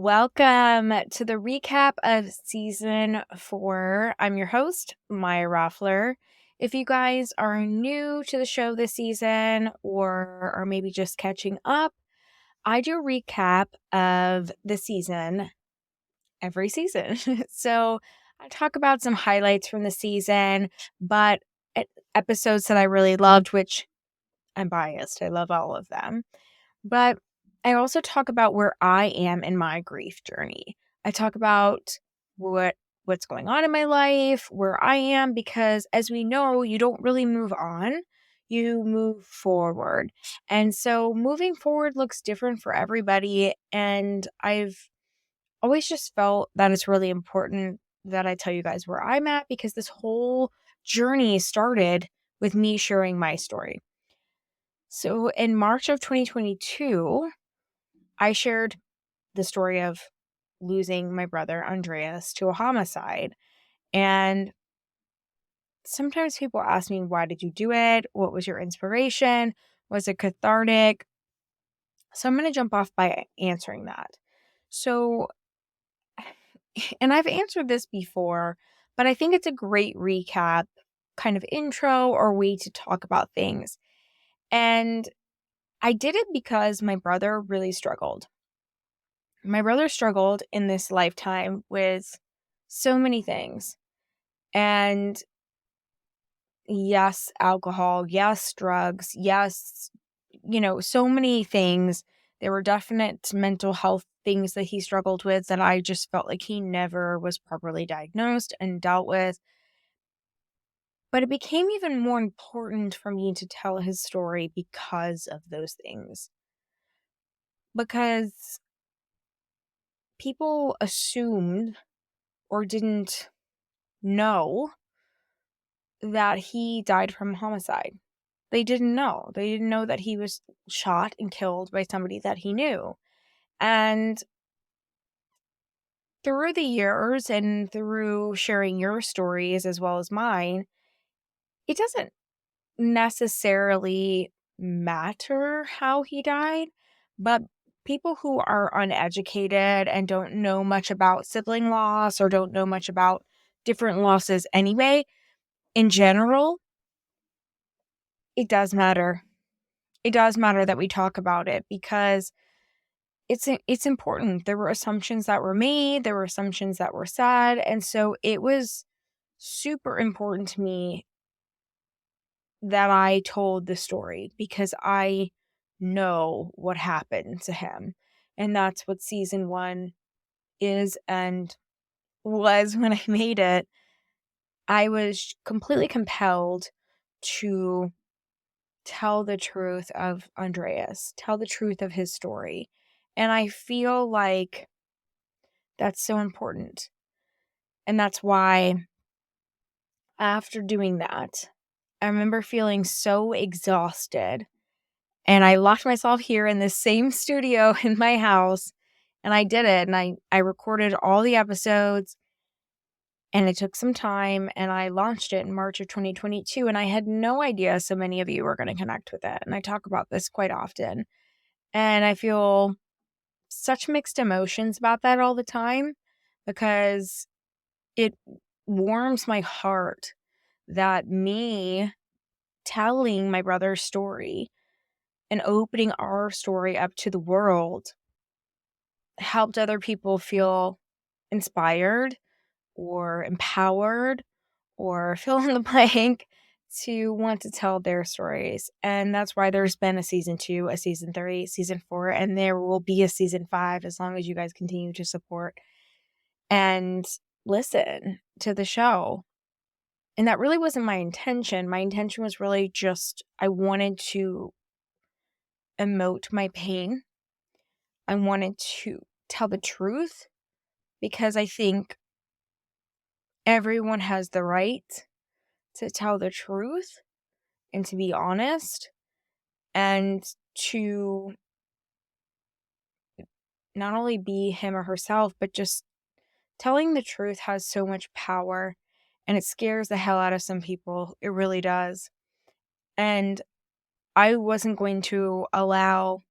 Welcome to the recap of season 4. I'm your host, Maya Roffler. If you guys are new to the show this season or are maybe just catching up, I do a recap of the season every season. So I talk about some highlights from the season, but episodes that I really loved, which I'm biased. I love all of them. But I also talk about where I am in my grief journey. I talk about what's going on in my life, where I am, because as we know, you don't really move on, you move forward. And so moving forward looks different for everybody. And I've always just felt that it's really important that I tell you guys where I'm at because this whole journey started with me sharing my story. So in March of 2022, I shared the story of losing my brother Andreas to a homicide. And sometimes people ask me, why did you do it? What was your inspiration? Was it cathartic? So I'm going to jump off by answering that. So, and I've answered this before, but I think it's a great recap, kind of intro or way to talk about things. And I did it because my brother really struggled. My brother struggled in this lifetime with so many things. And yes, alcohol, yes, drugs, yes, so many things. There were definite mental health things that he struggled with that I just felt like he never was properly diagnosed and dealt with. But it became even more important for me to tell his story because of those things. Because people assumed or didn't know that he died from homicide. They didn't know. They didn't know that he was shot and killed by somebody that he knew. And through the years and through sharing your stories as well as mine, it doesn't necessarily matter how he died, but people who are uneducated and don't know much about sibling loss or don't know much about different losses anyway, in general, it does matter. It does matter that we talk about it because it's important. There were assumptions that were made, there were assumptions that were said, and so it was super important to me that I told the story because I know what happened to him. And that's what season 1 is and was when I made it. I was completely compelled to tell the truth of Andreas, tell the truth of his story. And I feel like that's so important. And that's why after doing that, I remember feeling so exhausted. And I locked myself here in this same studio in my house. And I did it. And I recorded all the episodes. And it took some time. And I launched it in March of 2022. And I had no idea so many of you were going to connect with it. And I talk about this quite often. And I feel such mixed emotions about that all the time because it warms my heart that me telling my brother's story and opening our story up to the world helped other people feel inspired or empowered or fill in the blank to want to tell their stories. And that's why there's been a season 2, a season 3, season 4, and there will be a season 5 as long as you guys continue to support and listen to the show. And that really wasn't my intention. My intention was really just I wanted to emote my pain. I wanted to tell the truth because I think everyone has the right to tell the truth and to be honest and to not only be him or herself, but just telling the truth has so much power and it scares the hell out of some people. It really does. And I wasn't going to allow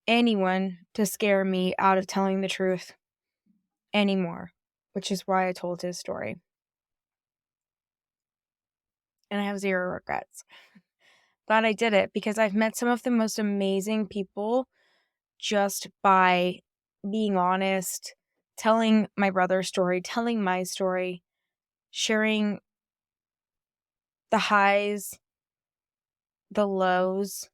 anyone to scare me out of telling the truth anymore, which is why I told his story. And I have zero regrets. Glad I did it, because I've met some of the most amazing people just by being honest, telling my brother's story, telling my story, sharing the highs, the lows.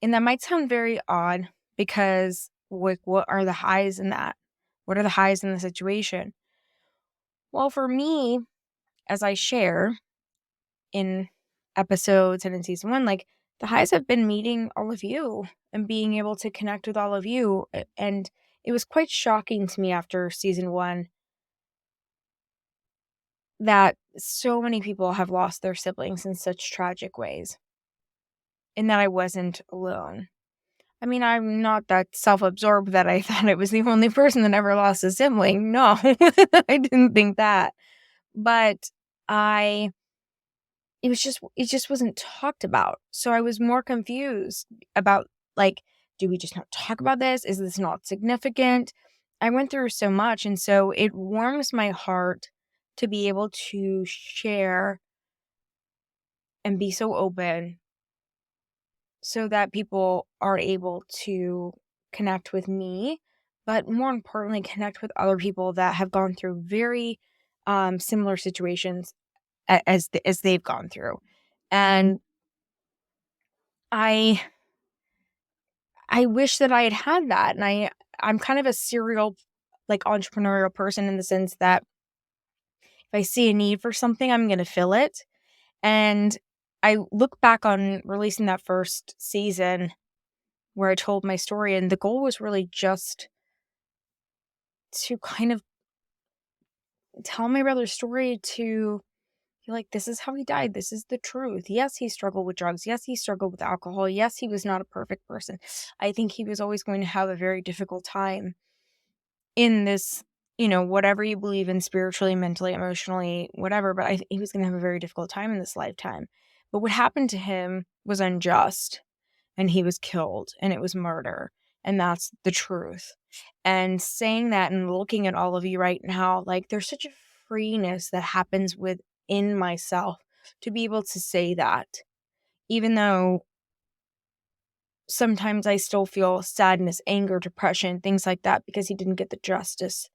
And that might sound very odd, because what are the highs in that? What are the highs in the situation? Well, for me, as I share in episodes and in season 1, like, the highs have been meeting all of you and being able to connect with all of you. And it was quite shocking to me after season 1 that so many people have lost their siblings in such tragic ways, and that I wasn't alone. I mean, I'm not that self-absorbed that I thought I was the only person that ever lost a sibling. No, I didn't think that. But I it just wasn't talked about. So I was more confused about, like, do we just not talk about this? Is this not significant? I went through so much, and so it warms my heart to be able to share and be so open, so that people are able to connect with me, but more importantly, connect with other people that have gone through very similar situations as they've gone through. And I I wish that I had that. And I'm kind of a serial, like, entrepreneurial person, in the sense that if I see a need for something, I'm going to fill it. And I look back on releasing that first season where I told my story, and the goal was really just to kind of tell my brother's story, to be like, this is how he died. This is the truth. Yes, he struggled with drugs. Yes, he struggled with alcohol. Yes, he was not a perfect person. I think he was always going to have a very difficult time in this, whatever you believe in, spiritually, mentally, emotionally, whatever. But he was going to have a very difficult time in this lifetime. But what happened to him was unjust, and he was killed, and it was murder. And that's the truth. And saying that and looking at all of you right now, like, there's such a freeness that happens within myself to be able to say that, even though sometimes I still feel sadness, anger, depression, things like that, because he didn't get the justice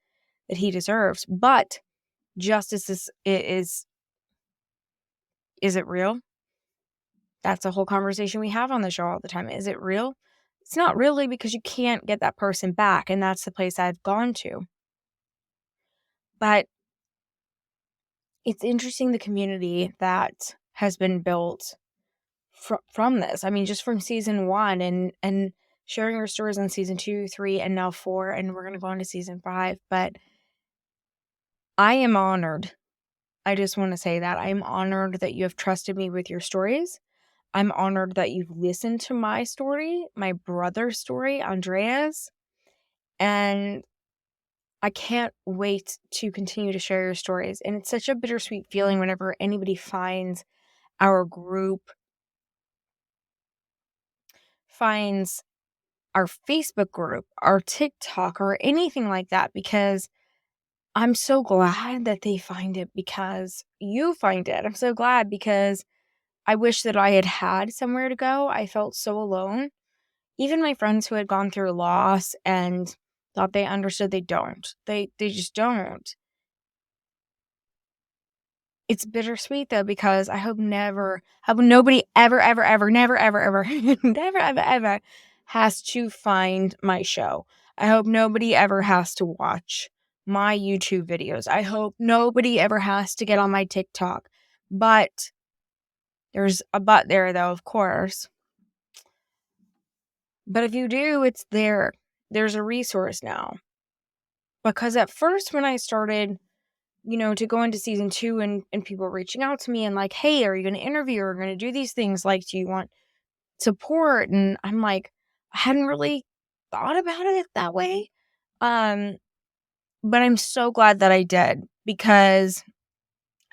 that he deserves. But justice is it real? That's a whole conversation we have on the show all the time. Is it real? It's not really, because you can't get that person back, and that's the place I've gone to. But it's interesting, the community that has been built from this. I mean, just from season 1, and sharing our stories on season 2, 3, and now 4, and we're going to go on to season 5. But I am honored. I just want to say that I'm honored that you have trusted me with your stories. I'm honored that you've listened to my story, my brother's story, Andreas. And I can't wait to continue to share your stories. And it's such a bittersweet feeling whenever anybody finds our group, finds our Facebook group, our TikTok, or anything like that, because I'm so glad that they find it, because you find it. I'm so glad, because I wish that I had had somewhere to go. I felt so alone. Even my friends who had gone through loss and thought they understood, they don't. They just don't. It's bittersweet, though, because I hope nobody ever, ever, ever, never, ever, ever, never, ever, ever has to find my show. I hope nobody ever has to watch my YouTube videos. I hope nobody ever has to get on my TikTok. But there's a but there, though, of course. But if you do, it's there. There's a resource now. Because at first, when I started, to go into season 2, and people reaching out to me and like, hey, are you going to interview? Or going to do these things? Like, do you want support? And I'm like, I hadn't really thought about it that way. But I'm so glad that I did, because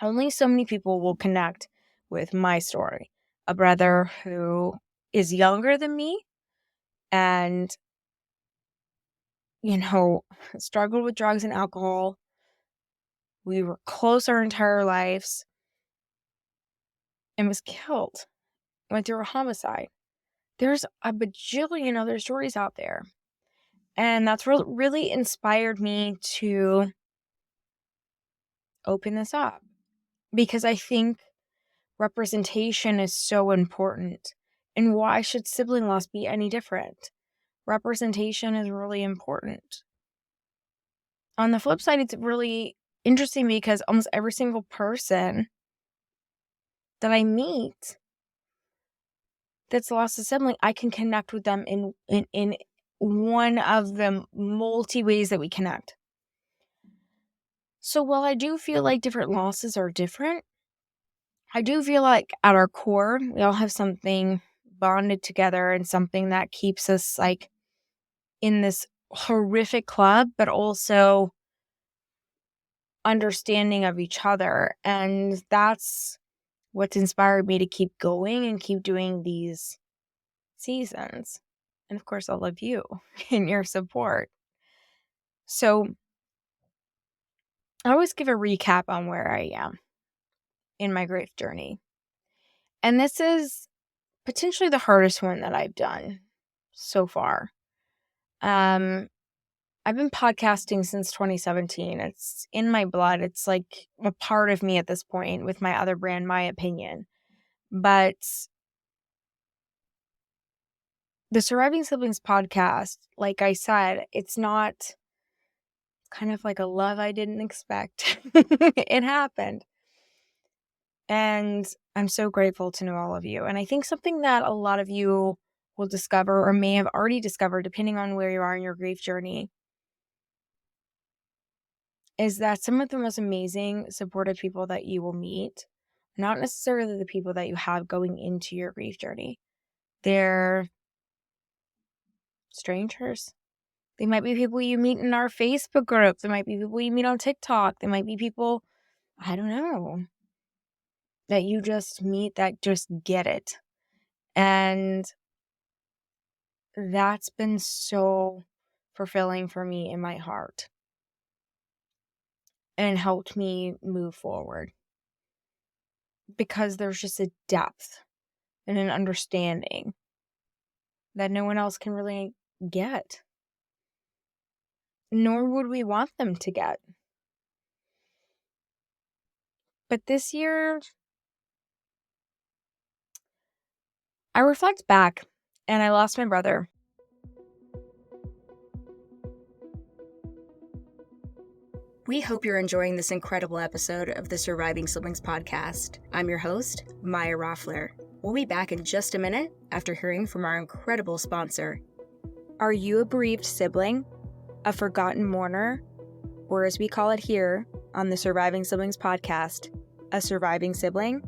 only so many people will connect with my story. A brother who is younger than me and struggled with drugs and alcohol. We were close our entire lives and was killed. Went through a homicide. There's a bajillion other stories out there. And that's really inspired me to open this up, because I think representation is so important. And why should sibling loss be any different? Representation is really important. On the flip side, it's really interesting because almost every single person that I meet that's lost a sibling, I can connect with them in one of the multi ways that we connect. So while I do feel like different losses are different, I do feel like at our core, we all have something bonded together and something that keeps us like in this horrific club, but also understanding of each other. And that's what's inspired me to keep going and keep doing these seasons. And of course, all of you and your support. So I always give a recap on where I am in my grief journey. And this is potentially the hardest one that I've done so far. I've been podcasting since 2017. It's in my blood. It's like a part of me at this point with my other brand, My Opinion. But the Surviving Siblings podcast, like I said, it's not kind of like a love I didn't expect. It happened. And I'm so grateful to know all of you. And I think something that a lot of you will discover or may have already discovered, depending on where you are in your grief journey, is that some of the most amazing, supportive people that you will meet, not necessarily the people that you have going into your grief journey. They're strangers. They might be people you meet in our Facebook group. They might be people you meet on TikTok. They might be people, I don't know, that you just meet that just get it. And that's been so fulfilling for me in my heart and helped me move forward, because there's just a depth and an understanding that no one else can really get, nor would we want them to get. But this year, I reflect back and I lost my brother. We hope you're enjoying this incredible episode of the Surviving Siblings podcast. I'm your host, Maya Roffler. We'll be back in just a minute after hearing from our incredible sponsor. Are you a bereaved sibling, a forgotten mourner, or as we call it here on the Surviving Siblings podcast, a surviving sibling?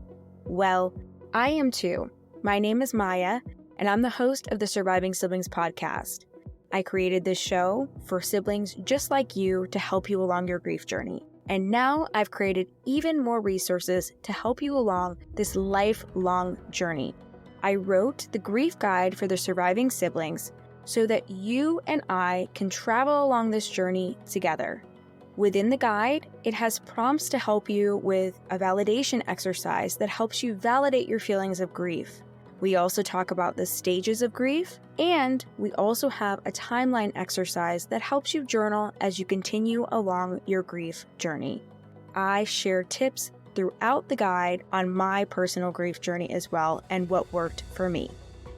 Well, I am too. My name is Maya, and I'm the host of the Surviving Siblings podcast. I created this show for siblings just like you to help you along your grief journey. And now I've created even more resources to help you along this lifelong journey. I wrote the grief guide for the surviving siblings so that you and I can travel along this journey together. Within the guide, it has prompts to help you with a validation exercise that helps you validate your feelings of grief. We also talk about the stages of grief, and we also have a timeline exercise that helps you journal as you continue along your grief journey. I share tips throughout the guide on my personal grief journey as well and what worked for me.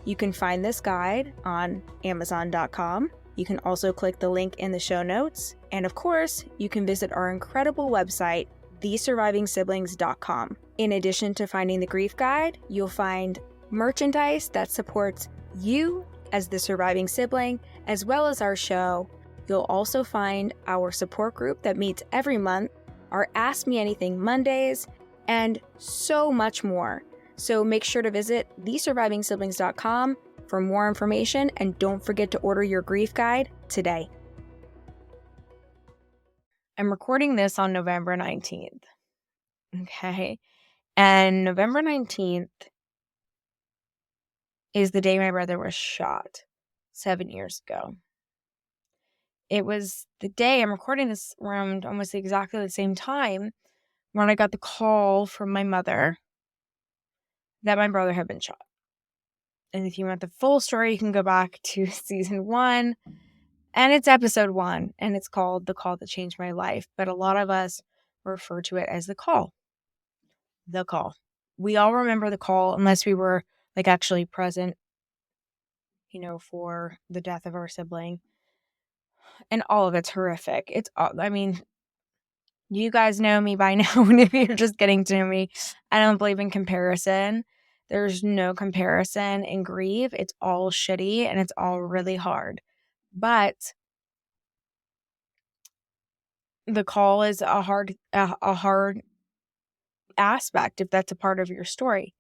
You can find this guide on Amazon.com. You can also click the link in the show notes. And of course, you can visit our incredible website, thesurvivingsiblings.com. In addition to finding the grief guide, you'll find merchandise that supports you as the surviving sibling, as well as our show. You'll also find our support group that meets every month, our Ask Me Anything Mondays, and so much more. So make sure to visit thesurvivingsiblings.com for more information, and don't forget to order your grief guide today. I'm recording this on November 19th. Okay. And November 19th is the day my brother was shot 7 years ago. it was the day I'm recording this around almost exactly the same time when I got the call from my mother that my brother had been shot. And if you want the full story, you can go back to season 1, and it's episode 1, and it's called The Call That Changed My Life. But a lot of us refer to it as the call. The call. We all remember the call unless we were like actually present, for the death of our sibling. And all of it's horrific. I mean, you guys know me by now, and if you're just getting to know me, I don't believe in comparison. There's no comparison in grief. It's all shitty and it's all really hard. But the call is a hard aspect if that's a part of your story.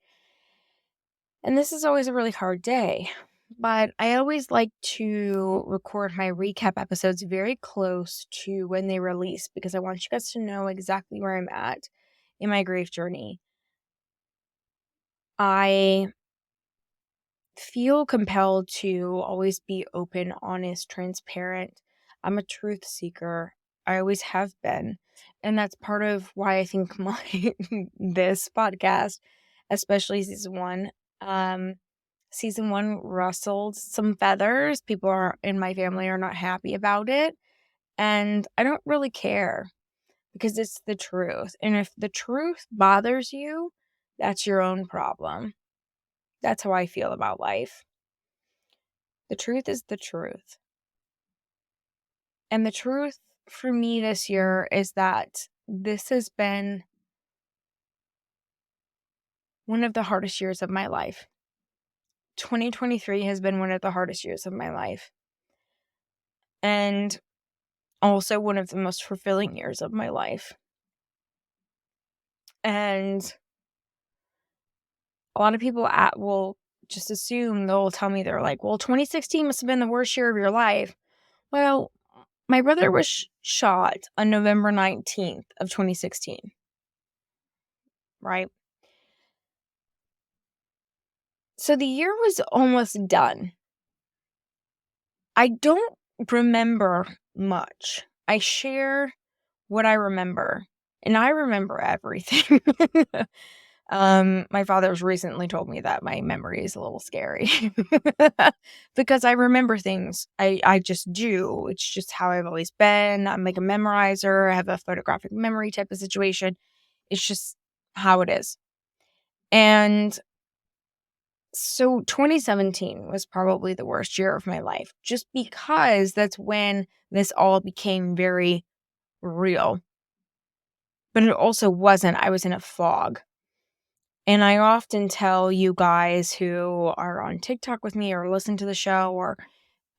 And this is always a really hard day. But I always like to record my recap episodes very close to when they release because I want you guys to know exactly where I'm at in my grief journey. I feel compelled to always be open, honest, transparent. I'm a truth seeker. I always have been. And that's part of why I think this podcast, especially season one rustled some feathers. People in my family are not happy about it. And I don't really care because it's the truth. And if the truth bothers you, that's your own problem. That's how I feel about life. The truth is the truth. And the truth for me this year is that this has been one of the hardest years of my life. 2023 has been one of the hardest years of my life. And also one of the most fulfilling years of my life. And a lot of people will just assume, they'll tell me, they're like, well, 2016 must have been the worst year of your life. Well, my brother was shot on November 19th of 2016. Right? So the year was almost done. I don't remember much. I share what I remember, and I remember everything. My father's recently told me that my memory is a little scary because I remember things. I just do. It's just how I've always been. I'm like a memorizer. I have a photographic memory type of situation. It's just how it is. And so 2017 was probably the worst year of my life, just because that's when this all became very real. But it also wasn't. I was in a fog. And I often tell you guys who are on TikTok with me or listen to the show, or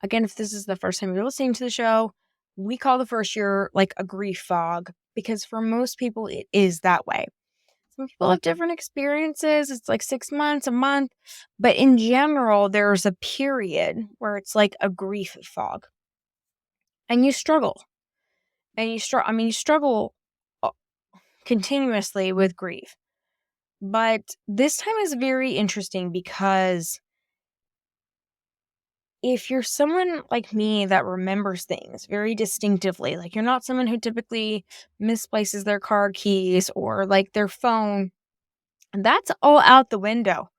again, if this is the first time you're listening to the show, we call the first year like a grief fog, because for most people it is that way. Some people have different experiences. It's like 6 months, a month. But in general, there's a period where it's like a grief fog. And you struggle. And you struggle continuously with grief. But this time is very interesting because if you're someone like me that remembers things very distinctively, like you're not someone who typically misplaces their car keys or like their phone, that's all out the window.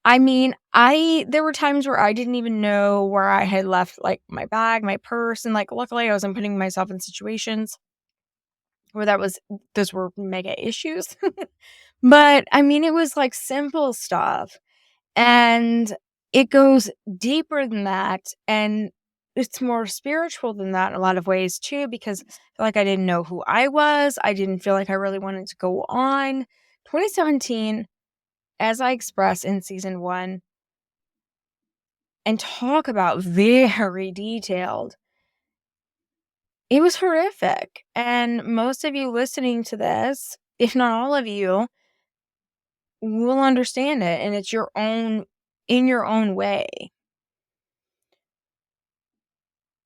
I mean, there were times where I didn't even know where I had left, like, my bag, my purse, and, like, luckily, I wasn't putting myself in situations where those were mega issues. But, I mean, it was, like, simple stuff, and it goes deeper than that, and it's more spiritual than that in a lot of ways, too, because I feel like I didn't know who I was. I didn't feel like I really wanted to go on. 2017, as I expressed in season 1, and talk about very detailed, it was horrific. And most of you listening to this, if not all of you, will understand it. And it's in your own way.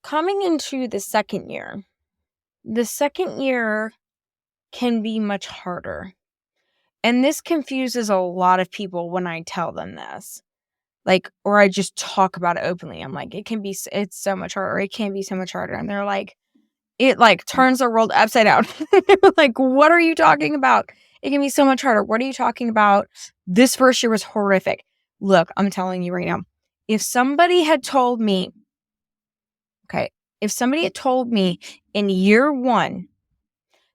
Coming into the second year can be much harder. And this confuses a lot of people when I tell them this. Like, or I just talk about it openly. I'm like, it's so much harder. It can be so much harder. And they're like, it like turns their world upside down. Like, what are you talking about? It can be so much harder. What are you talking about? This first year was horrific. Look, I'm telling you right now, if somebody had told me, okay, if somebody had told me in year 1,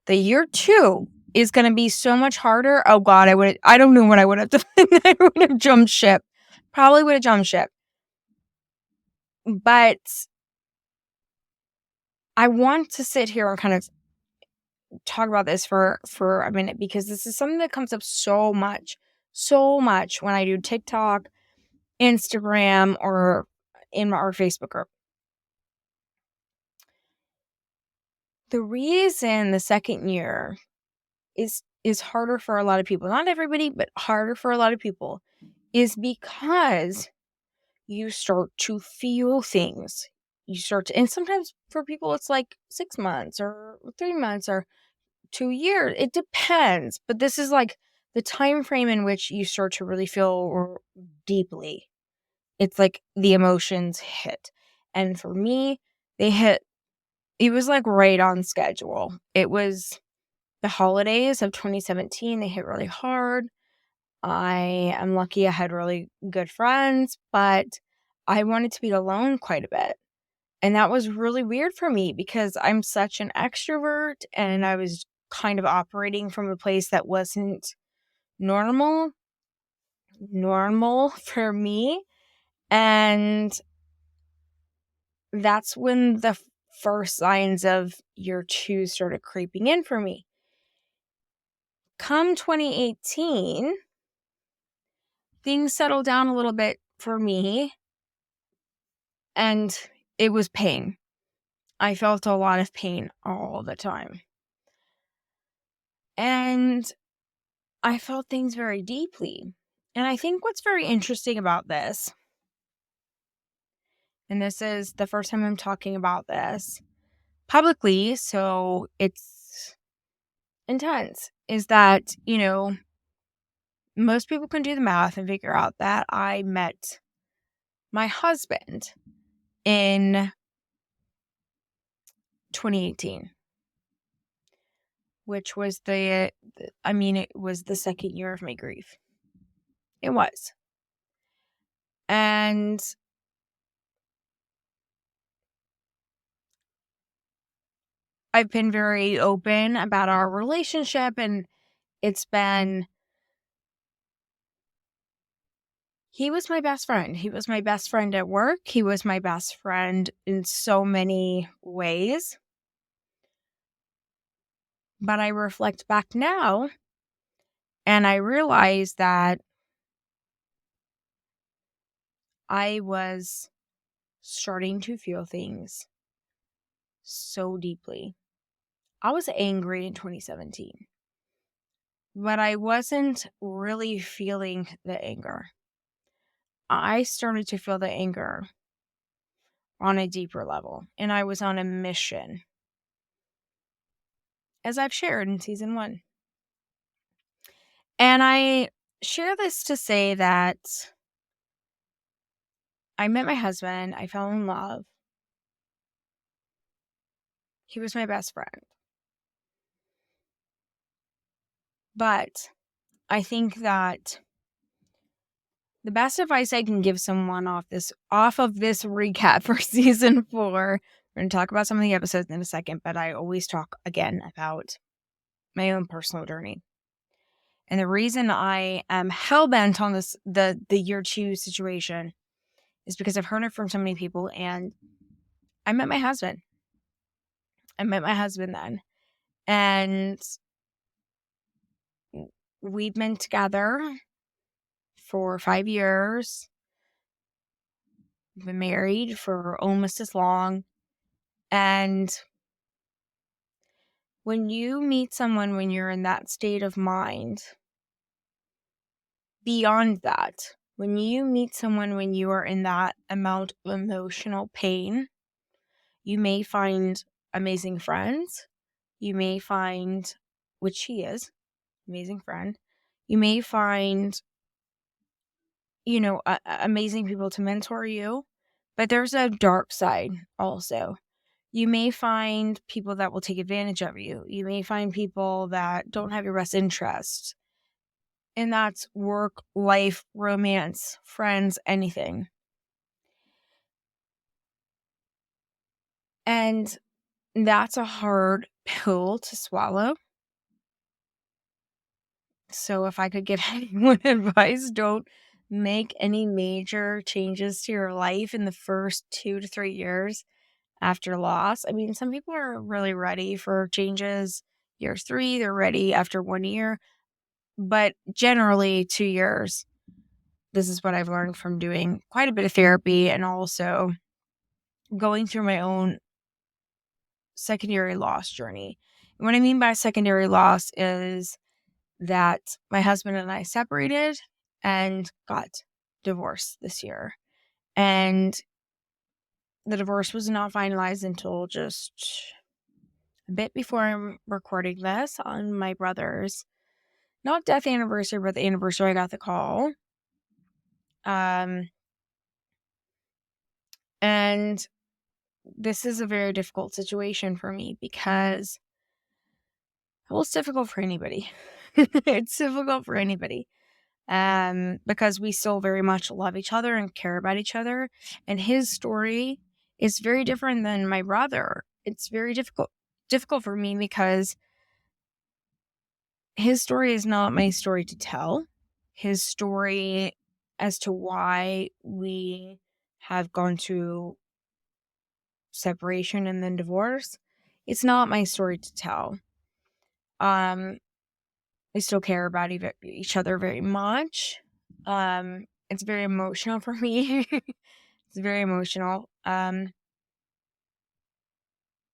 the year 2 is going to be so much harder. Oh God, I don't know what I would have done. I would have jumped ship. Probably would have jumped ship. But I want to sit here and kind of talk about this for a minute, because this is something that comes up so much when I do TikTok, Instagram, or in our Facebook group. The reason the second year is harder for a lot of people, not everybody, but harder for a lot of people, is because you start to feel things. And sometimes for people it's like 6 months or 3 months or 2 years. It depends. But this is like the time frame in which you start to really feel deeply. It's like the emotions hit. And for me, it was like right on schedule. It was the holidays of 2017. They hit really hard. I am lucky I had really good friends, but I wanted to be alone quite a bit. And that was really weird for me because I'm such an extrovert, and I was kind of operating from a place that wasn't normal for me. And that's when the first signs of year 2 started creeping in for me. Come 2018, things settled down a little bit for me, and it was pain. I felt a lot of pain all the time. And I felt things very deeply. And I think what's very interesting about this, and this is the first time I'm talking about this publicly, so it's intense, is that, most people can do the math and figure out that I met my husband in 2018, which was it was the second year of my grief. It was. And I've been very open about our relationship, and he was my best friend. He was my best friend at work. He was my best friend in so many ways. But I reflect back now, and I realize that I was starting to feel things so deeply. I was angry in 2017, but I wasn't really feeling the anger. I started to feel the anger on a deeper level, and I was on a mission, as I've shared in season 1. And I share this to say that I met my husband, I fell in love. He was my best friend. But I think that the best advice I can give someone off of this recap for season 4, we're going to talk about some of the episodes in a second, but I always talk again about my own personal journey. And the reason I am hell-bent on the year 2 situation is because I've heard it from so many people, and I met my husband. Then. And we've been together for 5 years. We've been married for almost as long. And when you meet someone when you're in that state of mind, beyond that, when you meet someone when you are in that amount of emotional pain, you may find amazing friends. You may find, which he is, amazing friend. You may find amazing people to mentor you, but there's a dark side also. You may find people that will take advantage of you. You may find people that don't have your best interests. And that's work, life, romance, friends, anything. And that's a hard pill to swallow. So if I could give anyone advice, don't make any major changes to your life in the first 2 to 3 years after loss. I mean, some people are really ready for changes. Year 3, they're ready after 1 year, but generally 2 years. This is what I've learned from doing quite a bit of therapy and also going through my own secondary loss journey. And what I mean by secondary loss is that my husband and I separated and got divorced this year. And the divorce was not finalized until just a bit before I'm recording this on my brother's, not death anniversary, but the anniversary I got the call. And this is a very difficult situation for me because, well, it's difficult for anybody. It's difficult for anybody. Because we still very much love each other and care about each other. And his story is very different than my brother. It's very difficult for me because his story is not my story to tell. His story as to why we have gone to separation and then divorce, it's not my story to tell. We still care about each other very much. It's very emotional for me. It's very emotional. And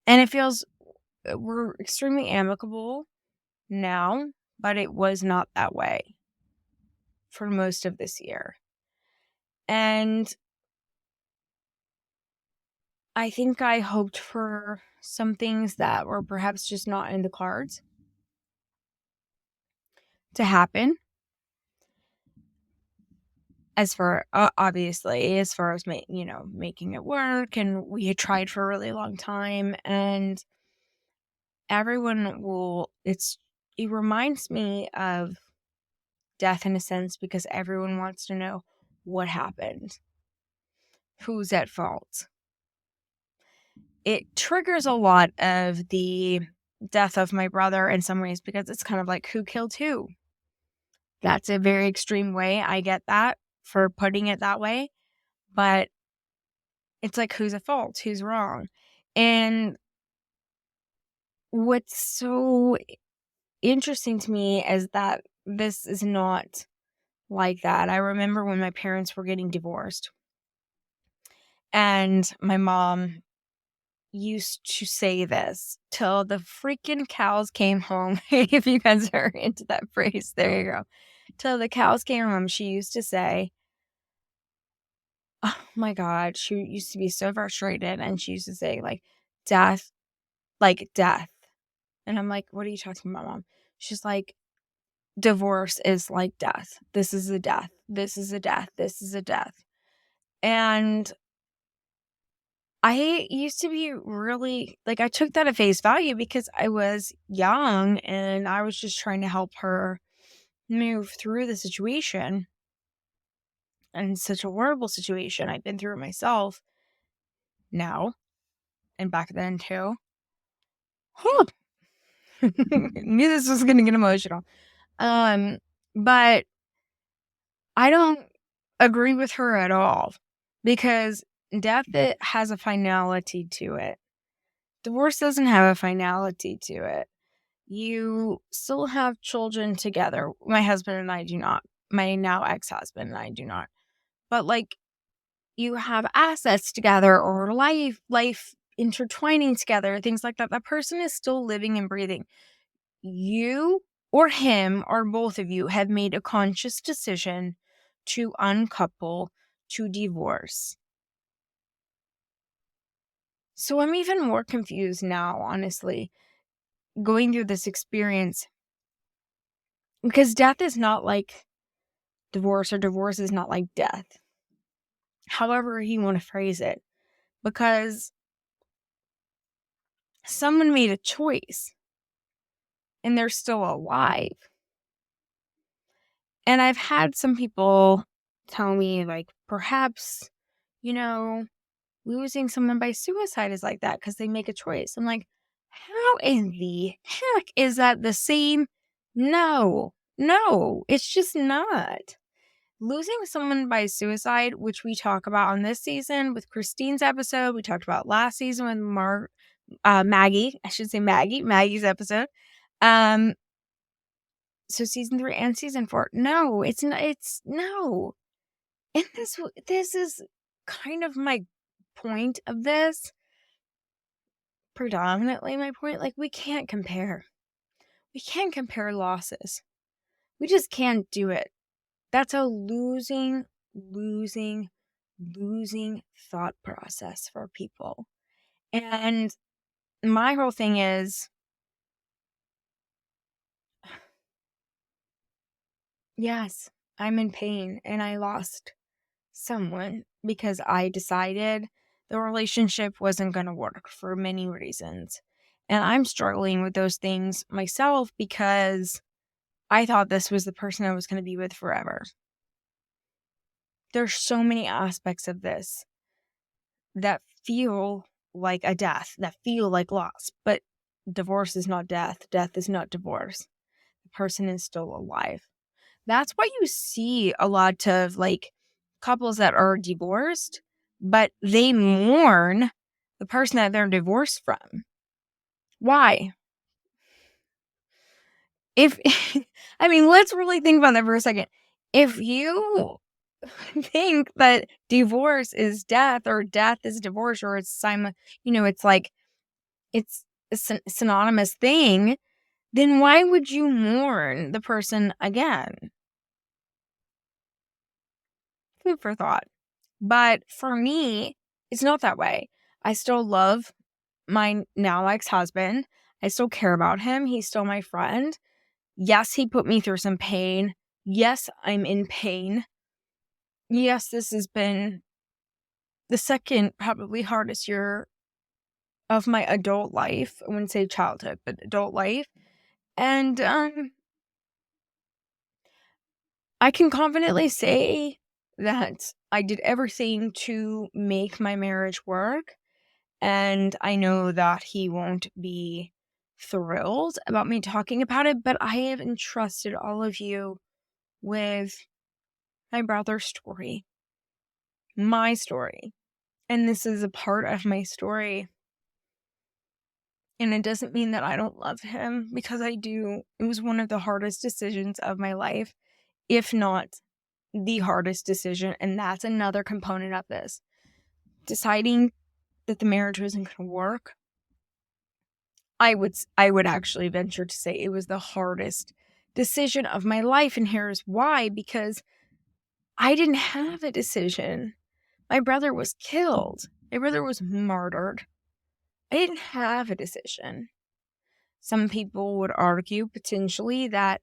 it feels we're extremely amicable now, but it was not that way for most of this year. And I think I hoped for some things that were perhaps just not in the cards to happen. As for obviously, as far as making it work, and we had tried for a really long time, and everyone it reminds me of death in a sense because everyone wants to know what happened, who's at fault. It triggers a lot of the death of my brother in some ways because it's kind of like who killed who. That's a very extreme way. I get that for putting it that way, but it's like who's at fault, who's wrong. And what's so interesting to me is that this is not like that. I remember when my parents were getting divorced, and my mom used to say this till the freaking cows came home. If you guys are into that phrase, there you go. Till the cows came home, she used to say, oh my God, she used to be so frustrated, and she used to say, death, death. And I'm like, what are you talking about, Mom? She's like, divorce is like death. This is a death. This is a death. This is a death. And I used to be really, I took that at face value because I was young and I was just trying to help her move through the situation. And such a horrible situation. I've been through it myself now and back then too. Knew this was going to get emotional. But I don't agree with her at all because death, it has a finality to it. Divorce doesn't have a finality to it. You still have children together. My husband and I do not. My now ex-husband and I do not. But you have assets together or life intertwining together, things like that. That person is still living and breathing. You or him or both of you have made a conscious decision to uncouple, to divorce. So I'm even more confused now, honestly, going through this experience, because death is not like divorce, or divorce is not like death. However you want to phrase it. Because someone made a choice and they're still alive. And I've had some people tell me, like, perhaps, losing someone by suicide is like that because they make a choice. I'm like, how in the heck is that the same? No, it's just not. Losing someone by suicide, which we talk about on this season with Christine's episode, we talked about last season with Maggie, I should say Maggie's episode. So season 3 and season 4. No, it's not. No. And this is kind of my point of this. Predominantly my point. Like, we can't compare. We can't compare losses. We just can't do it. That's a losing thought process for people. And my whole thing is, yes, I'm in pain and I lost someone because I decided the relationship wasn't going to work for many reasons. And I'm struggling with those things myself because I thought this was the person I was going to be with forever. There's so many aspects of this that feel like a death, that feel like loss. But divorce is not death. Death is not divorce. The person is still alive. That's why you see a lot of, like, couples that are divorced, but they mourn the person that they're divorced from. Why? Let's really think about that for a second. If you think that divorce is death or death is divorce, or it's it's like it's a synonymous thing, then why would you mourn the person again? Food for thought. But for me, it's not that way. I still love my now ex-husband. I still care about him. He's still my friend. Yes, he put me through some pain. Yes, I'm in pain. Yes, this has been the second probably hardest year of my adult life. I wouldn't say childhood, but adult life. And I can confidently say that I did everything to make my marriage work. And I know that he won't be thrilled about me talking about it, but I have entrusted all of you with my brother's story, my story. And this is a part of my story. And it doesn't mean that I don't love him, because I do. It was one of the hardest decisions of my life, if not the hardest decision. And that's another component of this. Deciding that the marriage wasn't going to work. I would actually venture to say it was the hardest decision of my life. And here's why. Because I didn't have a decision. My brother was killed. My brother was murdered. I didn't have a decision. Some people would argue potentially that,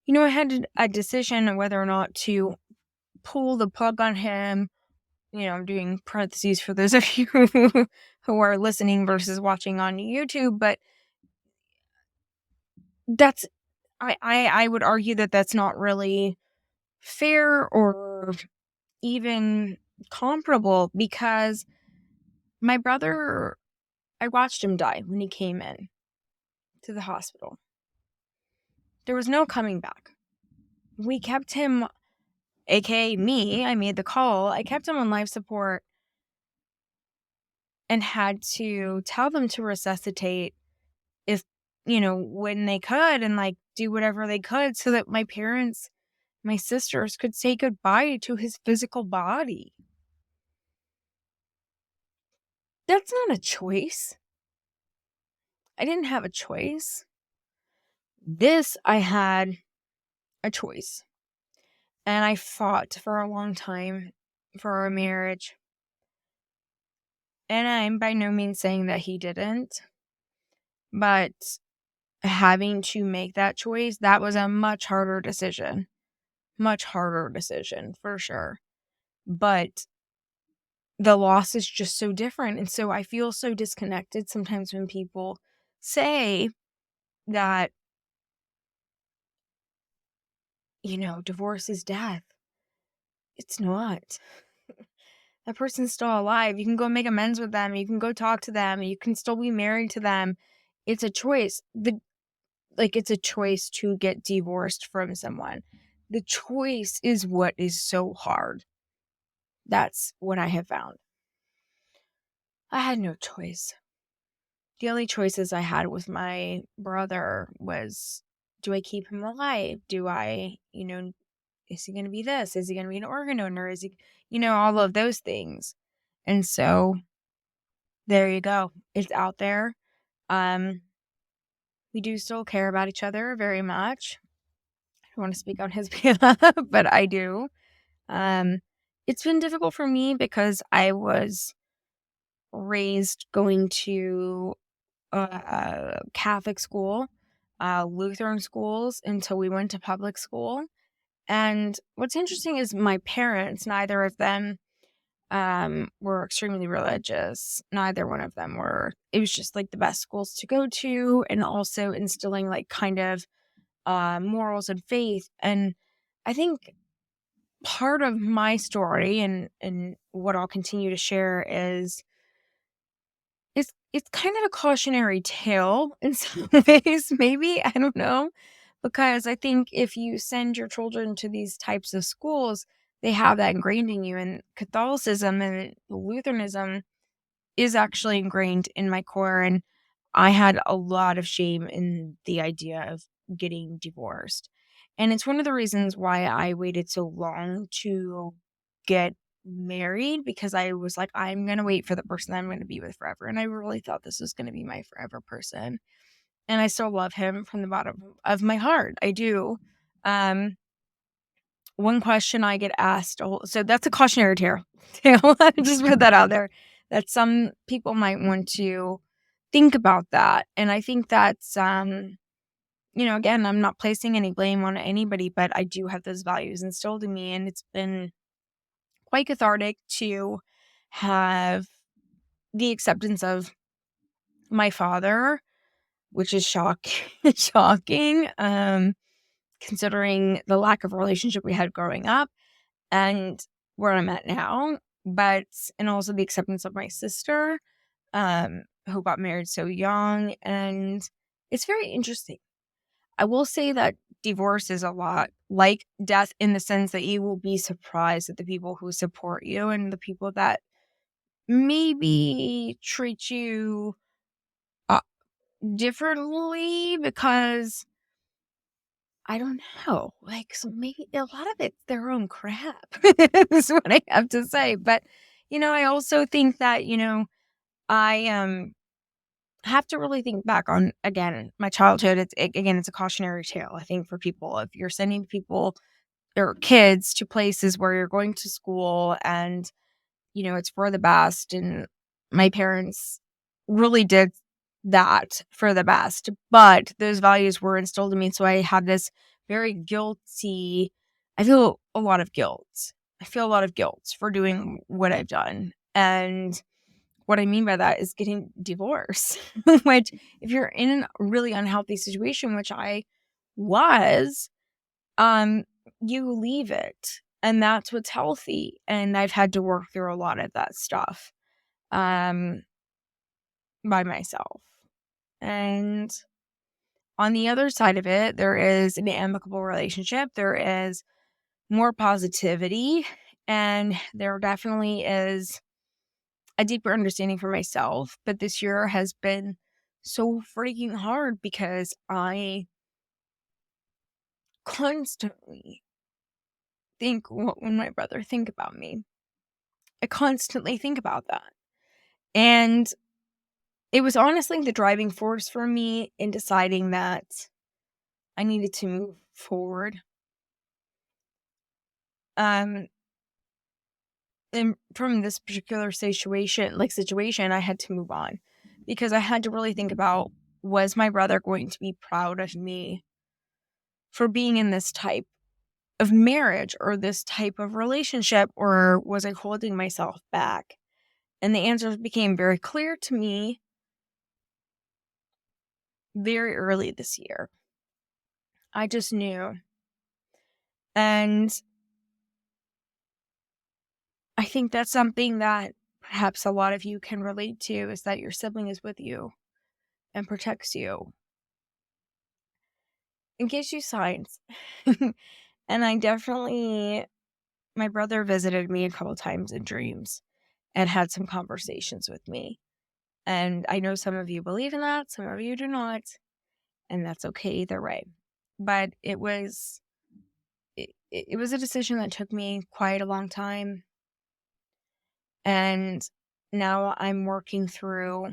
I had a decision whether or not to pull the plug on him. I'm doing parentheses for those of you who are listening versus watching on YouTube, but that's, I would argue that that's not really fair or even comparable, because my brother, I watched him die when he came in to the hospital. There was no coming back. We kept him, aka me, I made the call. I kept him on life support and had to tell them to resuscitate if, when they could, and like do whatever they could so that my parents, my sisters, could say goodbye to his physical body. That's not a choice. I didn't have a choice. This, I had a choice. And I fought for a long time for our marriage. And I'm by no means saying that he didn't. But having to make that choice, that was a much harder decision. much harder decision for sure. But the loss is just so different. And so I feel so disconnected sometimes when people say that, divorce is death. It's not. That person's still alive. You can go make amends with them. You can go talk to them. You can still be married to them. It's a choice. It's a choice to get divorced from someone. The choice is what is so hard. That's what I have found. I had no choice. The only choices I had with my brother was, do I keep him alive? Do I, is he going to be this? Is he going to be an organ donor? Is he, all of those things. And so there you go. It's out there. We do still care about each other very much. I don't want to speak on his behalf, but I do. It's been difficult for me because I was raised going to Catholic school, Lutheran schools until we went to public school. And what's interesting is my parents, neither of them were extremely religious. Neither one of them were. It was just like the best schools to go to, and also instilling like kind of morals and faith. And I think part of my story and what I'll continue to share is it's kind of a cautionary tale in some ways, maybe. I don't know. Because I think if you send your children to these types of schools, they have that ingrained in you. And Catholicism and Lutheranism is actually ingrained in my core. And I had a lot of shame in the idea of getting divorced. And it's one of the reasons why I waited so long to get married, because I was like, I'm going to wait for the person I'm going to be with forever. And I really thought this was going to be my forever person. And I still love him from the bottom of my heart. I do. One question I get asked, so that's a cautionary tale. Just put that out there, that some people might want to think about that. And I think that's, again, I'm not placing any blame on anybody, but I do have those values instilled in me. And it's been quite cathartic to have the acceptance of my father, which is shocking, considering the lack of relationship we had growing up and where I'm at now. And also the acceptance of my sister, who got married so young. And it's very interesting. I will say that divorce is a lot like death, in the sense that you will be surprised at the people who support you and the people that maybe treat you differently, because I don't know, like, so maybe a lot of it's their own crap is what I have to say. But, I also think that, I have to really think back on, again, my childhood. It's a cautionary tale, I think, for people. If you're sending people or kids to places where you're going to school and it's for the best. And my parents really did that for the best. But those values were instilled in me. So I had this very guilty, I feel a lot of guilt. I feel a lot of guilt for doing what I've done. And what I mean by that is getting divorced, which, if you're in a really unhealthy situation, which I was, you leave it. And that's what's healthy. And I've had to work through a lot of that stuff by myself. And on the other side of it, there is an amicable relationship. There is more positivity. And there definitely is a deeper understanding for myself. But this year has been so freaking hard because I constantly think, what would my brother think about me? I constantly think about that. And it was honestly the driving force for me in deciding that I needed to move forward. And from this particular situation, I had to move on, because I had to really think about, was my brother going to be proud of me for being in this type of marriage or this type of relationship, or was I holding myself back? And the answers became very clear to me very early this year. I just knew. And I think that's something that perhaps a lot of you can relate to, is that your sibling is with you and protects you and gives you signs. And my brother visited me a couple times in dreams and had some conversations with me. And I know some of you believe in that, some of you do not, and that's okay either way. But it was a decision that took me quite a long time. And now I'm working through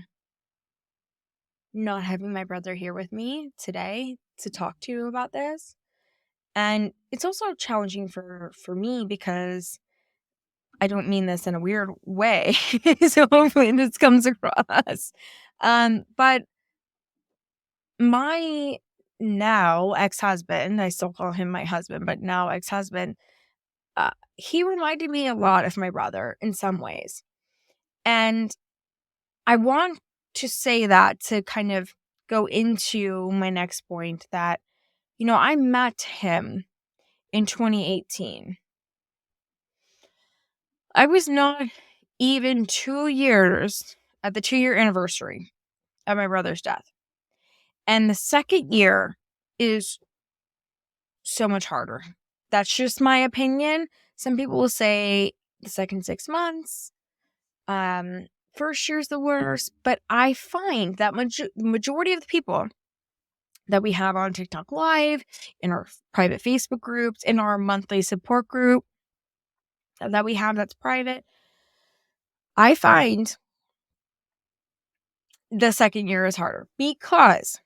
not having my brother here with me today to talk to you about this. And it's also challenging for me, because I don't mean this in a weird way. So hopefully this comes across. But my now ex-husband, I still call him my husband, but now ex-husband, he reminded me a lot of my brother in some ways. And I want to say that to kind of go into my next point, that, I met him in 2018. I was not even 2 years at the 2-year anniversary of my brother's death. And the second year is so much harder. That's just my opinion. Some people will say the second 6 months, first year's the worst, but I find that majority of the people that we have on TikTok Live, in our private Facebook groups, in our monthly support group that we have that's private, I find the second year is harder, because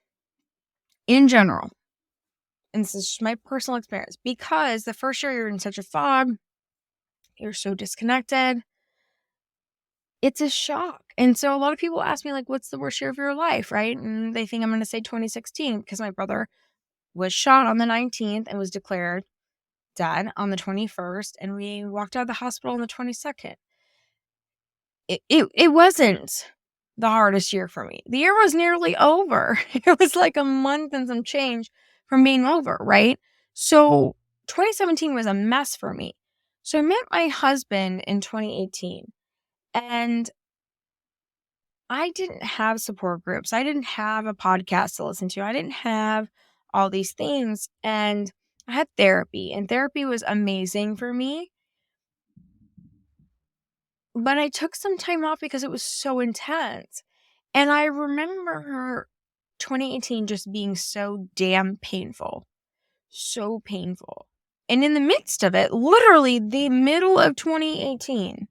in general, and this is just my personal experience, because the first year you're in such a fog, you're so disconnected, it's a shock. And so a lot of people ask me, like, what's the worst year of your life, right? And they think I'm going to say 2016, because my brother was shot on the 19th and was declared dead on the 21st, and we walked out of the hospital on the 22nd. It wasn't the hardest year for me. The year was nearly over. It was like a month and some change from being over, right? So 2017 was a mess for me. So I met my husband in 2018, and I didn't have support groups. I didn't have a podcast to listen to. I didn't have all these things. And I had therapy, and therapy was amazing for me. But I took some time off because it was so intense. And I remember 2018 just being so damn painful. So painful. And in the midst of it, literally the middle of 2018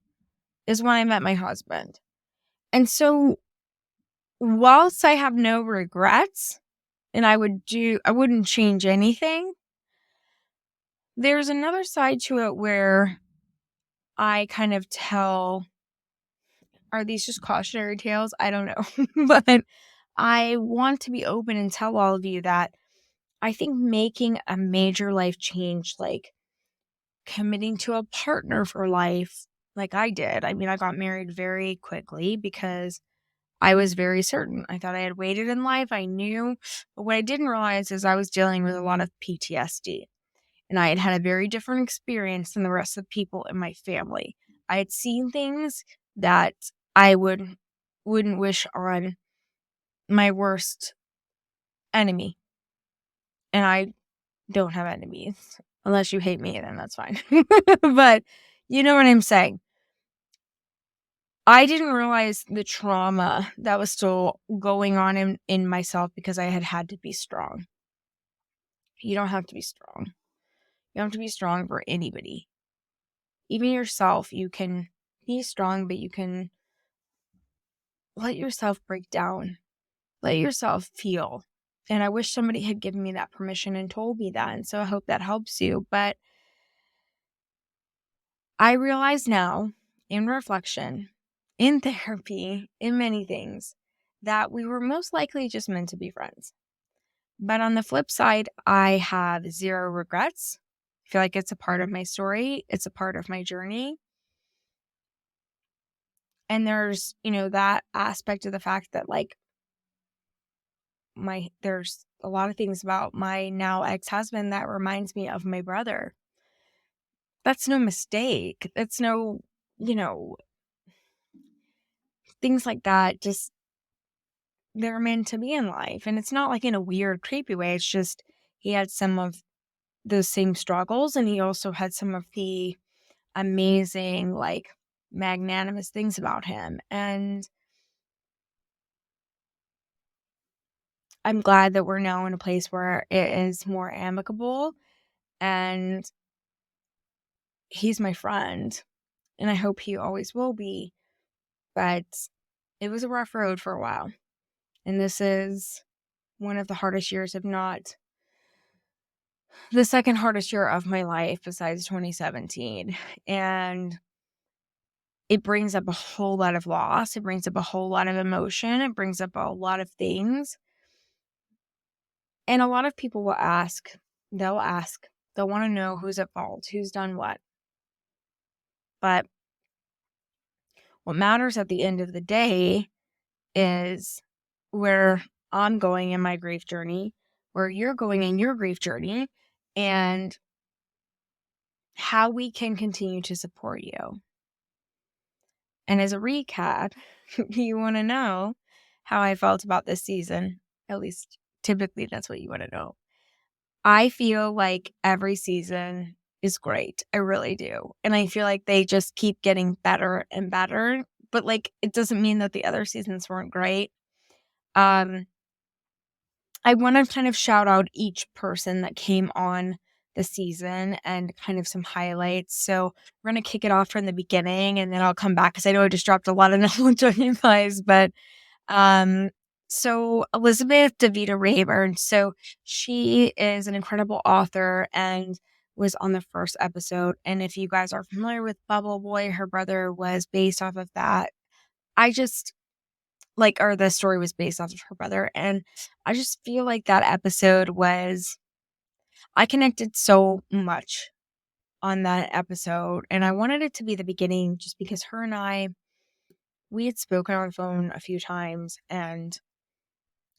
is when I met my husband. And so, whilst I have no regrets, and I wouldn't change anything, there's another side to it where I kind of are these just cautionary tales? I don't know. But I want to be open and tell all of you that I think making a major life change, like committing to a partner for life, like I did. I mean, I got married very quickly because I was very certain. I thought I had waited in life. I knew. But what I didn't realize is I was dealing with a lot of PTSD. And I had had a very different experience than the rest of the people in my family. I had seen things that I wouldn't wish on my worst enemy. And I don't have enemies. Unless you hate me, then that's fine. But you know what I'm saying. I didn't realize the trauma that was still going on in myself, because I had to be strong. You don't have to be strong. You don't have to be strong for anybody. Even yourself, you can be strong, but you can let yourself break down. Let yourself feel. And I wish somebody had given me that permission and told me that. And so I hope that helps you. But I realize now, in reflection, in therapy, in many things, that we were most likely just meant to be friends. But on the flip side, I have zero regrets I feel like it's a part of my story. It's a part of my journey. And there's, that aspect of the fact that like there's a lot of things about my now ex-husband that reminds me of my brother. That's no mistake. That's no, you know, things like that. Just they're meant to be in life. And it's not like in a weird, creepy way. It's just he had some of those same struggles, and he also had some of the amazing, like, magnanimous things about him. And I'm glad that we're now in a place where it is more amicable, and he's my friend, and I hope he always will be. But it was a rough road for a while. And this is one of the hardest years, if not the second hardest year of my life besides 2017. And it brings up a whole lot of loss. It brings up a whole lot of emotion. It brings up a lot of things. And a lot of people will they'll want to know who's at fault, who's done what. But what matters at the end of the day is where I'm going in my grief journey, where you're going in your grief journey, and how we can continue to support you. And as a recap, you want to know how I felt about this season. At least typically that's what you want to know. I feel like every season is great. I really do. And I feel like they just keep getting better and better. But like it doesn't mean that the other seasons weren't great. I want to kind of shout out each person that came on the season and kind of some highlights. So we're going to kick it off from the beginning, and then I'll come back because I know I just dropped a lot of knowledge on you guys. But so Elizabeth DeVita Rayburn, so she is an incredible author and was on the first episode. And if you guys are familiar with Bubble Boy, her brother was based off of that. Or the story was based off of her brother. And I just feel like that episode I connected so much on that episode. And I wanted it to be the beginning just because her and we had spoken on the phone a few times, and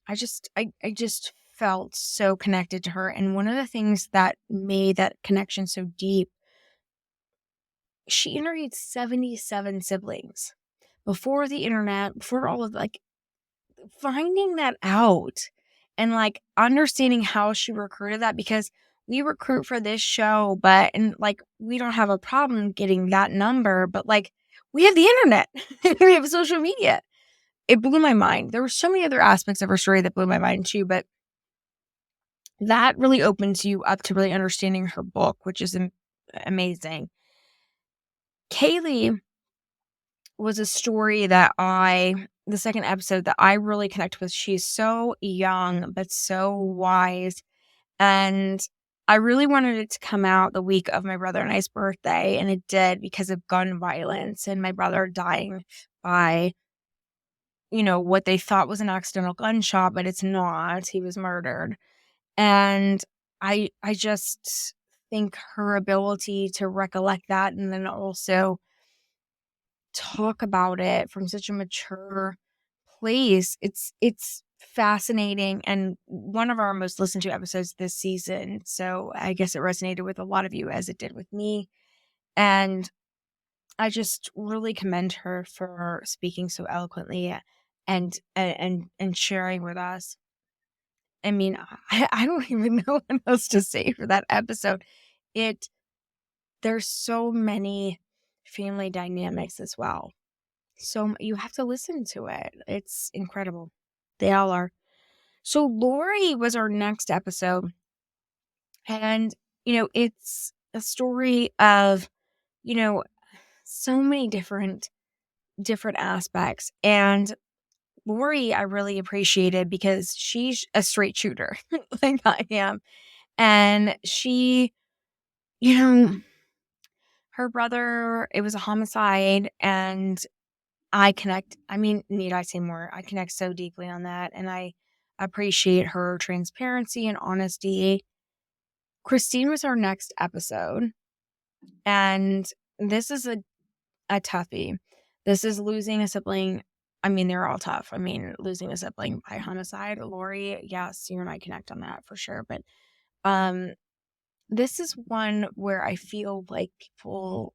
I just felt so connected to her. And one of the things that made that connection so deep, she interviewed 77 siblings before the internet, before all of finding that out and like understanding how she recruited that, because we recruit for this show, and we don't have a problem getting that number, but like we have the internet, we have social media. It blew my mind. There were so many other aspects of her story that blew my mind too, but that really opens you up to really understanding her book, which is amazing. Kaylee was a story that the second episode that I really connect with. She's so young, but so wise. And I really wanted it to come out the week of my brother and I's birthday. And it did, because of gun violence and my brother dying by, what they thought was an accidental gunshot, but it's not. He was murdered. And I just think her ability to recollect that and then also talk about it from such a mature place, it's fascinating, and one of our most listened to episodes this season. So I guess it resonated with a lot of you as it did with me. And I just really commend her for speaking so eloquently and sharing with us. I mean, I don't even know what else to say for that episode. There's so many family dynamics as well. So you have to listen to it. It's incredible. They all are. So Lori was our next episode. And, it's a story of, so many different aspects. And Lori, I really appreciated because she's a straight shooter like I am. And she, you know, her brother, it was a homicide, and need I say more? I connect so deeply on that, and I appreciate her transparency and honesty. Christine was our next episode, and this is a toughie. This is losing a sibling. I mean, they're all tough. I mean, losing a sibling by homicide. Lori, yes, you and I connect on that for sure. But um, this is one where I feel like people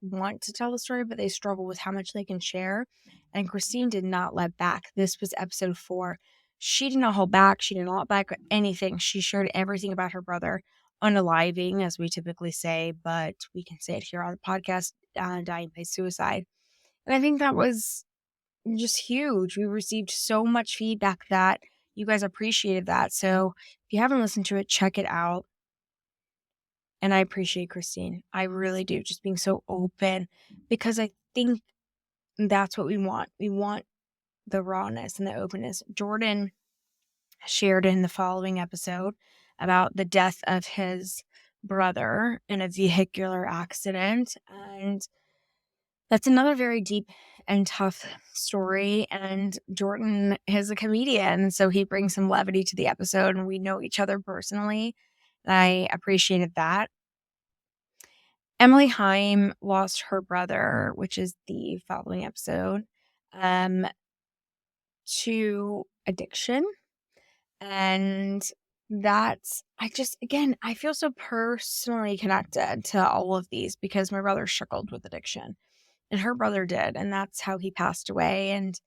want to tell the story, but they struggle with how much they can share. And Christine did not let back. This was episode 4. She did not hold back. She did not hold back anything. She shared everything about her brother, unaliving, as we typically say, but we can say it here on the podcast, dying by suicide. And I think that was just huge. We received so much feedback that you guys appreciated that. So if you haven't listened to it, check it out. And I appreciate Christine. I really do. Just being so open, because I think that's what we want. We want the rawness and the openness. Jordan shared in the following episode about the death of his brother in a vehicular accident. And that's another very deep and tough story. And Jordan is a comedian, so he brings some levity to the episode, and we know each other personally. And I appreciated that. Emily Haim lost her brother, which is the following episode, to addiction. And that's, I feel so personally connected to all of these because my brother struggled with addiction and her brother did. And that's how he passed away. And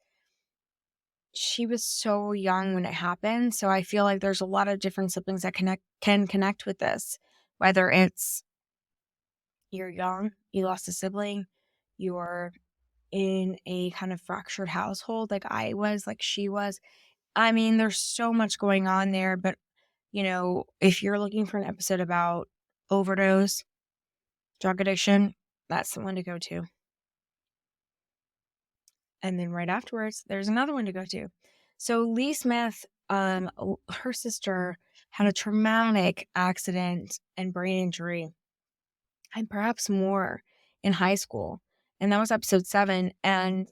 she was so young when it happened. So I feel like there's a lot of different siblings that can connect with this, whether it's you're young, you lost a sibling, you're in a kind of fractured household like I was, like she was. I mean, there's so much going on there, but if you're looking for an episode about overdose, drug addiction, that's the one to go to. And then right afterwards, there's another one to go to. So Lee Smith, her sister had a traumatic accident and brain injury, and perhaps more, in high school. And that was episode 7. And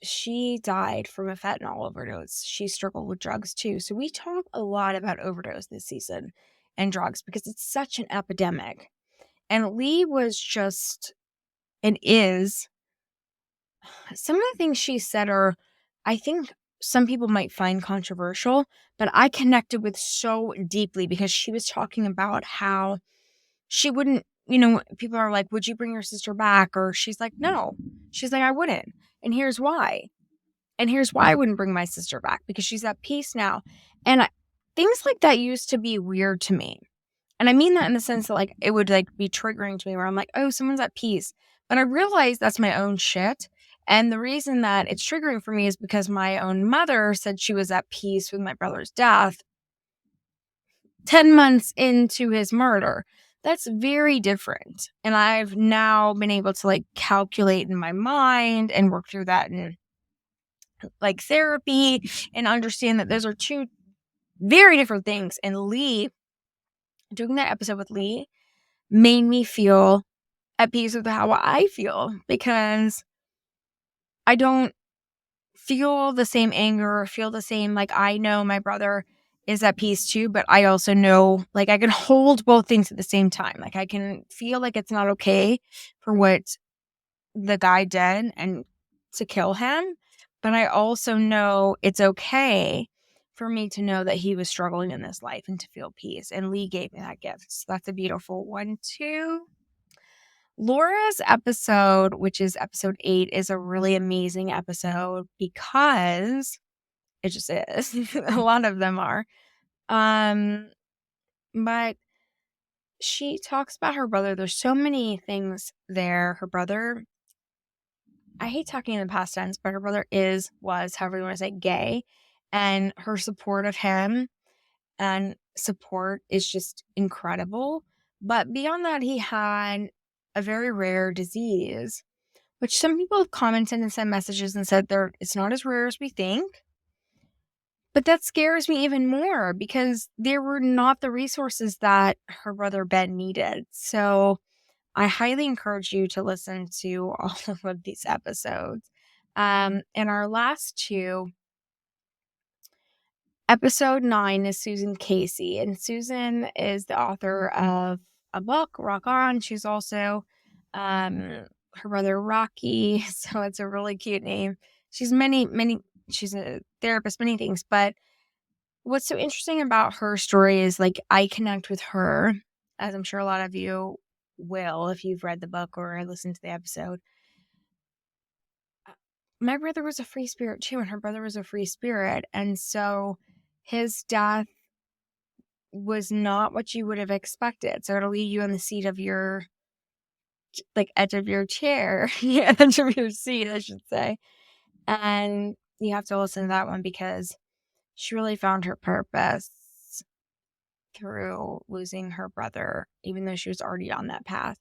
she died from a fentanyl overdose. She struggled with drugs too. So we talk a lot about overdose this season and drugs because it's such an epidemic. And Lee was just, and is, some of the things she said are, I think some people might find controversial, but I connected with so deeply because she was talking about how she wouldn't, people are like, would you bring your sister back? Or she's like, no. She's like, I wouldn't. And here's why. And here's why I wouldn't bring my sister back, because she's at peace now. And things like that used to be weird to me. And I mean that in the sense that, like, it would, like, be triggering to me where I'm like, oh, someone's at peace. But I realize that's my own shit. And the reason that it's triggering for me is because my own mother said she was at peace with my brother's death 10 months into his murder. That's very different. And I've now been able to, like, calculate in my mind and work through that in, like, therapy, and understand that those are two very different things. And Lee, doing that episode with Lee, made me feel at peace with how I feel, because I don't feel the same anger or feel the same, like, I know my brother is at peace too, but I also know, like, I can hold both things at the same time. Like, I can feel like it's not okay for what the guy did and to kill him, but I also know it's okay for me to know that he was struggling in this life and to feel peace. And Lee gave me that gift. So that's a beautiful one too. Laura's episode, which is episode 8, is a really amazing episode because it just is. A lot of them are. But she talks about her brother. There's so many things there. Her brother, I hate talking in the past tense, but her brother was, however you want to say, gay. And her support of him and support is just incredible. But beyond that, he had a very rare disease, which some people have commented and sent messages and said it's not as rare as we think. But that scares me even more because there were not the resources that her brother Ben needed. So I highly encourage you to listen to all of these episodes. And our last two, Episode 9 is Susan Casey, and Susan is the author of a book, Rock On. She's also her brother Rocky, so it's a really cute name. She's she's a therapist, many things, but what's so interesting about her story is like I connect with her, as I'm sure a lot of you will if you've read the book or listened to the episode. My brother was a free spirit too, and her brother was a free spirit, and so his death was not what you would have expected. So it'll leave you on the seat of your, like, edge of your chair, yeah, edge of your seat, I should say. And you have to listen to that one because she really found her purpose through losing her brother, even though she was already on that path.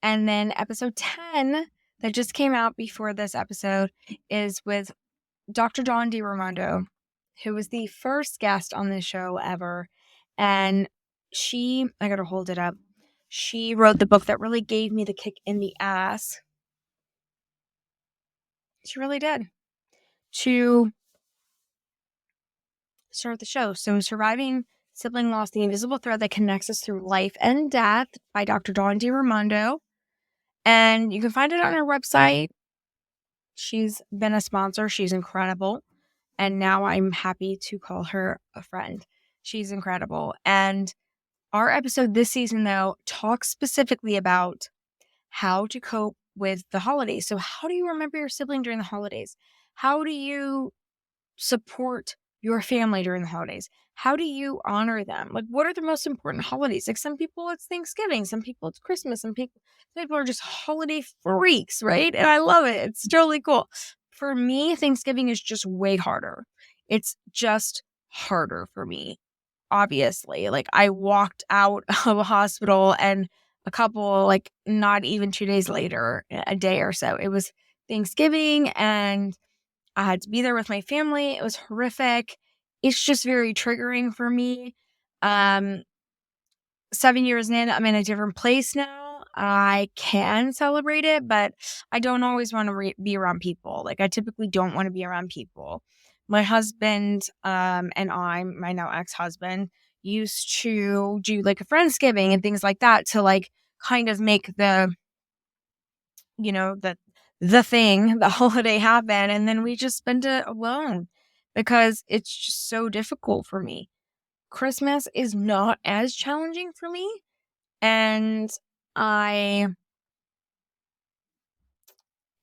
And then episode 10 that just came out before this episode is with Dr. Dawn DiRamondo, who was the first guest on this show ever. And I gotta hold it up. She wrote the book that really gave me the kick in the ass. She really did. To start the show. So, Surviving Sibling Loss, The Invisible Thread That Connects Us Through Life and Death by Dr. Dawn DiRamondo. And you can find it on her website. She's been a sponsor. She's incredible. And now I'm happy to call her a friend. She's incredible. And our episode this season, though, talks specifically about how to cope with the holidays. So how do you remember your sibling during the holidays? How do you support your family during the holidays? How do you honor them? Like, what are the most important holidays? Like, some people it's Thanksgiving, some people it's Christmas, some people are just holiday freaks, right? And I love it. It's totally cool. For me, Thanksgiving is just way harder. It's just harder for me, obviously. Like, I walked out of a hospital and a couple, like, not even 2 days later, a day or so, it was Thanksgiving and I had to be there with my family. It was horrific. It's just very triggering for me. 7 years in, I'm in a different place now. I can celebrate it, but I don't always want to be around people. Like, I typically don't want to be around people. My husband and my now ex-husband, used to do like a Friendsgiving and things like that to like kind of make the, you know, the holiday happen. And then we just spend it alone because it's just so difficult for me. Christmas is not as challenging for me. And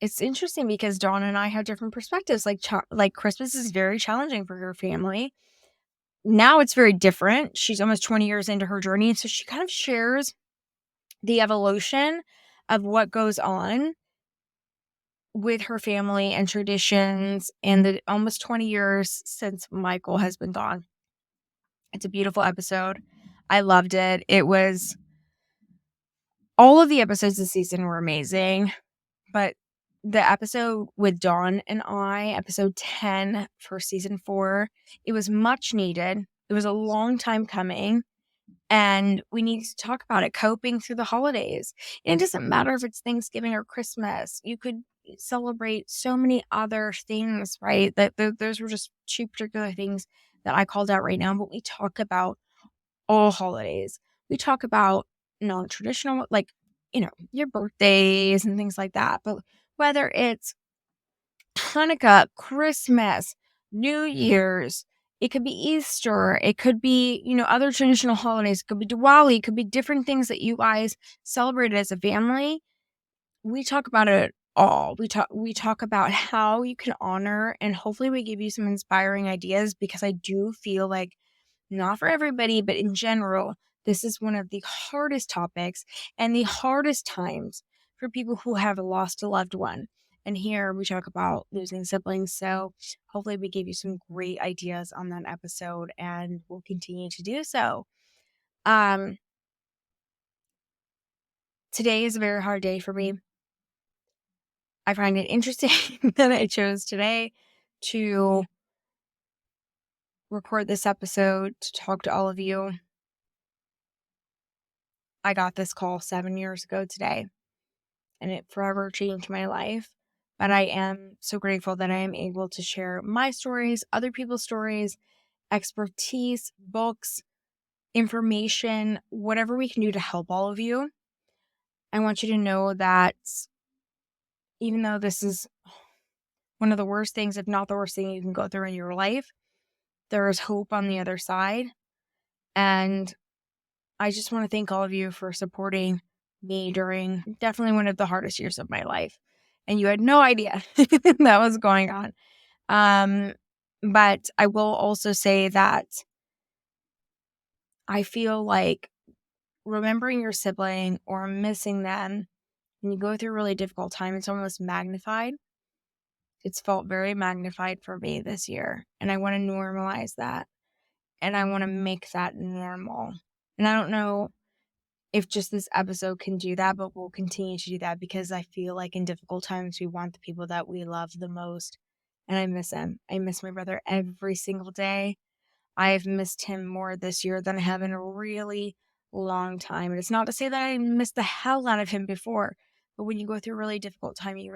it's interesting because Dawn and I have different perspectives. Like Christmas is very challenging for her family. Now it's very different. She's almost 20 years into her journey. And so she kind of shares the evolution of what goes on with her family and traditions and the almost 20 years since Michael has been gone. It's a beautiful episode. I loved it. All of the episodes this season were amazing, but the episode with Dawn and I, episode 10 for season 4, it was much needed. It was a long time coming. And we need to talk about it, coping through the holidays. And it doesn't matter if it's Thanksgiving or Christmas. You could celebrate so many other things, right? Those were just 2 particular things that I called out right now. But we talk about all holidays. We talk about non-traditional, like, your birthdays and things like that. But whether it's Hanukkah, Christmas, New Year's, it could be Easter, it could be, other traditional holidays, it could be Diwali, it could be different things that you guys celebrate as a family. We talk about it all. We talk about how you can honor, and hopefully we give you some inspiring ideas, because I do feel like not for everybody, but in general, this is one of the hardest topics and the hardest times for people who have lost a loved one. And here we talk about losing siblings. So hopefully we gave you some great ideas on that episode, and we'll continue to do so. Today is a very hard day for me. I find it interesting that I chose today to record this episode to talk to all of you. I got this call 7 years ago today, and it forever changed my life. But I am so grateful that I am able to share my stories, other people's stories, expertise, books, information, whatever we can do to help all of you. I want you to know that even though this is one of the worst things, if not the worst thing you can go through in your life, there is hope on the other side. And I just want to thank all of you for supporting me during definitely one of the hardest years of my life. And you had no idea that was going on. But I will also say that I feel like remembering your sibling or missing them when you go through a really difficult time, it's almost magnified. It's felt very magnified for me this year. And I want to normalize that. And I want to make that normal. And I don't know if just this episode can do that, but we'll continue to do that because I feel like in difficult times, we want the people that we love the most. And I miss him. I miss my brother every single day. I have missed him more this year than I have in a really long time. And it's not to say that I missed the hell out of him before, but when you go through a really difficult time, you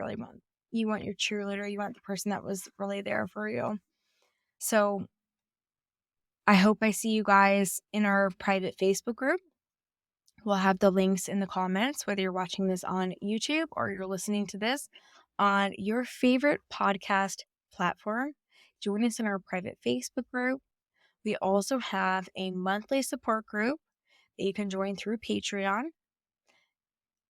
want your cheerleader, you want the person that was really there for you. So I hope I see you guys in our private Facebook group. We'll have the links in the comments, whether you're watching this on YouTube or you're listening to this on your favorite podcast platform. Join us in our private Facebook group. We also have a monthly support group that you can join through Patreon.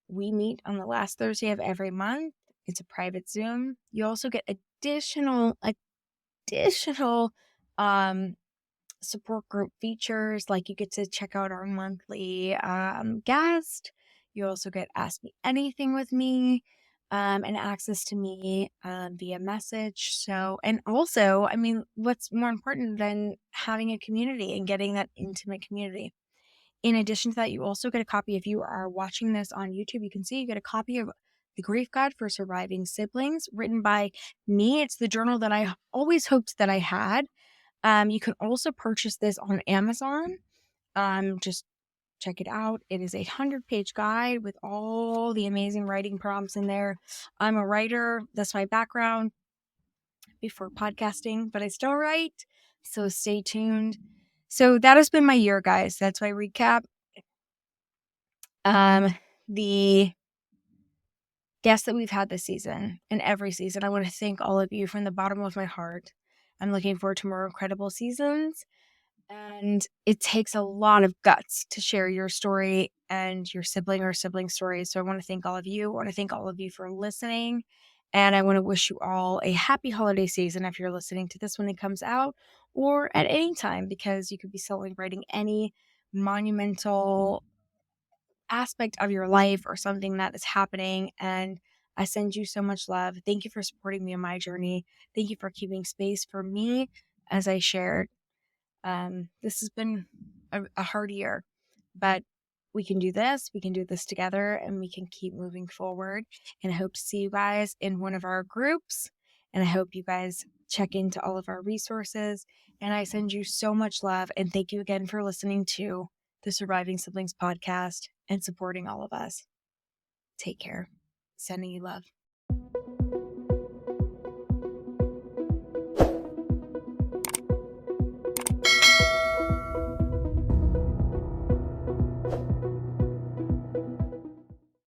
We meet on the last Thursday of every month. It's a private Zoom. You also get additional support group features, like you get to check out our monthly guest. You also get Ask Me Anything with me, and access to me via message. So, and also, I mean, what's more important than having a community and getting that intimate community? In addition to that, you also get a copy. If you are watching this on YouTube, you can see you get a copy of The Grief Guide for Surviving Siblings, written by me. It's the journal that I always hoped that I had. You can also purchase this on Amazon. Just check it out. It is a 100-page guide with all the amazing writing prompts in there. I'm a writer. That's my background before podcasting, but I still write. So stay tuned. So that has been my year, guys. That's my recap. The guests that we've had this season and every season, I want to thank all of you from the bottom of my heart. I'm looking forward to more incredible seasons. And it takes a lot of guts to share your story and your sibling or sibling stories. So I want to thank all of you. I want to thank all of you for listening. And I want to wish you all a happy holiday season if you're listening to this when it comes out, or at any time, because you could be celebrating any monumental aspect of your life or something that is happening. And I send you so much love. Thank you for supporting me on my journey. Thank you for keeping space for me as I shared. This has been a hard year, but we can do this. We can do this together, and we can keep moving forward. And I hope to see you guys in one of our groups. And I hope you guys check into all of our resources. And I send you so much love. And thank you again for listening to the Surviving Siblings podcast and supporting all of us. Take care. Sending you love.